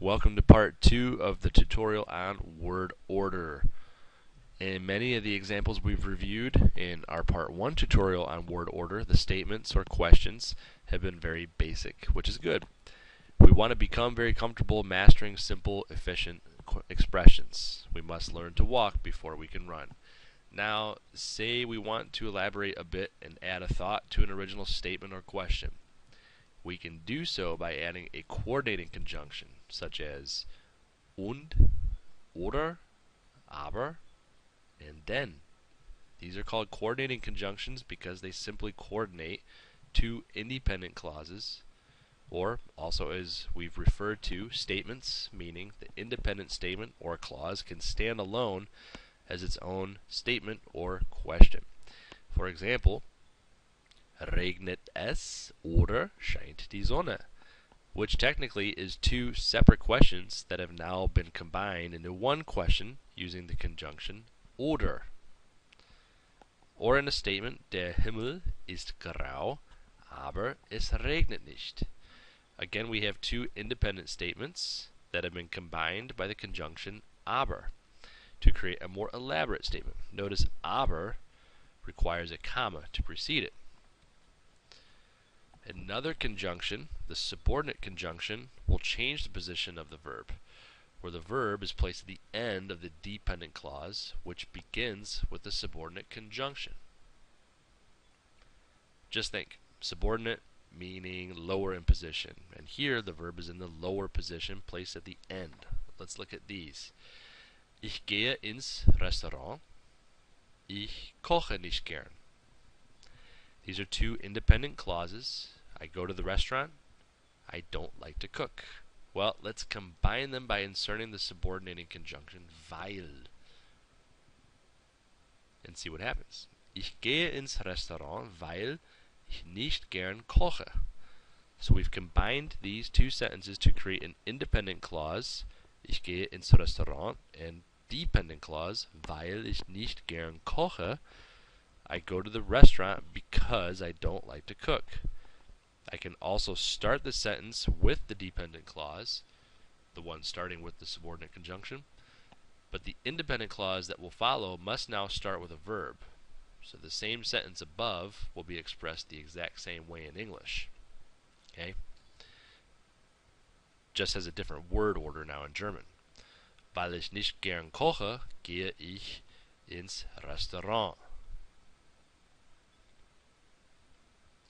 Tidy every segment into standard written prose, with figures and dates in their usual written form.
Welcome to part 2 of the tutorial on word order. In many of the examples we've reviewed in our part 1 tutorial on word order, the statements or questions have been very basic, which is good. We want to become very comfortable mastering simple, efficient expressions. We must learn to walk before we can run. Now, say we want to elaborate a bit and add a thought to an original statement or question. We can do so by adding a coordinating conjunction, such as und, oder, aber, and denn. These are called coordinating conjunctions because they simply coordinate two independent clauses, or also as we've referred to, statements, meaning the independent statement or clause can stand alone as its own statement or question. For example, regnet es oder scheint die Sonne? Which technically is two separate questions that have now been combined into one question using the conjunction oder. Or in a statement, der Himmel ist grau, aber es regnet nicht. Again, we have two independent statements that have been combined by the conjunction aber to create a more elaborate statement. Notice aber requires a comma to precede it. Another conjunction, the subordinate conjunction, will change the position of the verb, where the verb is placed at the end of the dependent clause, which begins with the subordinate conjunction. Just think, subordinate meaning lower in position, and here the verb is in the lower position, placed at the end. Let's look at these. Ich gehe ins Restaurant. Ich koche nicht gern. These are two independent clauses. I go to the restaurant. I don't like to cook. Well, let's combine them by inserting the subordinating conjunction weil and see what happens. Ich gehe ins Restaurant, weil ich nicht gern koche. So we've combined these two sentences to create an independent clause, ich gehe ins Restaurant, and dependent clause, weil ich nicht gern koche. I go to the restaurant because I don't like to cook. I can also start the sentence with the dependent clause, the one starting with the subordinate conjunction, but the independent clause that will follow must now start with a verb. So the same sentence above will be expressed the exact same way in English. Okay? Just has a different word order now in German. Weil ich nicht gern koche, gehe ich ins Restaurant.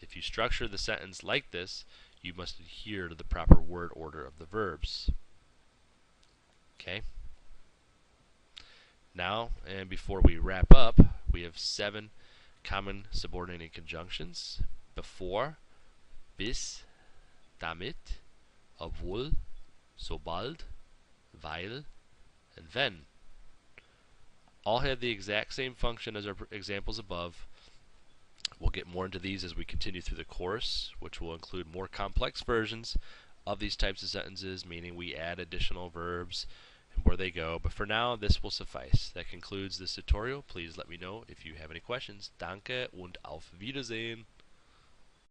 If you structure the sentence like this, you must adhere to the proper word order of the verbs. Okay? Now, and before we wrap up, we have 7 common subordinating conjunctions. Bevor, bis, damit, obwohl, sobald, weil, and wenn. All have the exact same function as our examples above. We'll get more into these as we continue through the course, which will include more complex versions of these types of sentences, meaning we add additional verbs and where they go. But for now, this will suffice. That concludes this tutorial. Please let me know if you have any questions. Danke und auf Wiedersehen.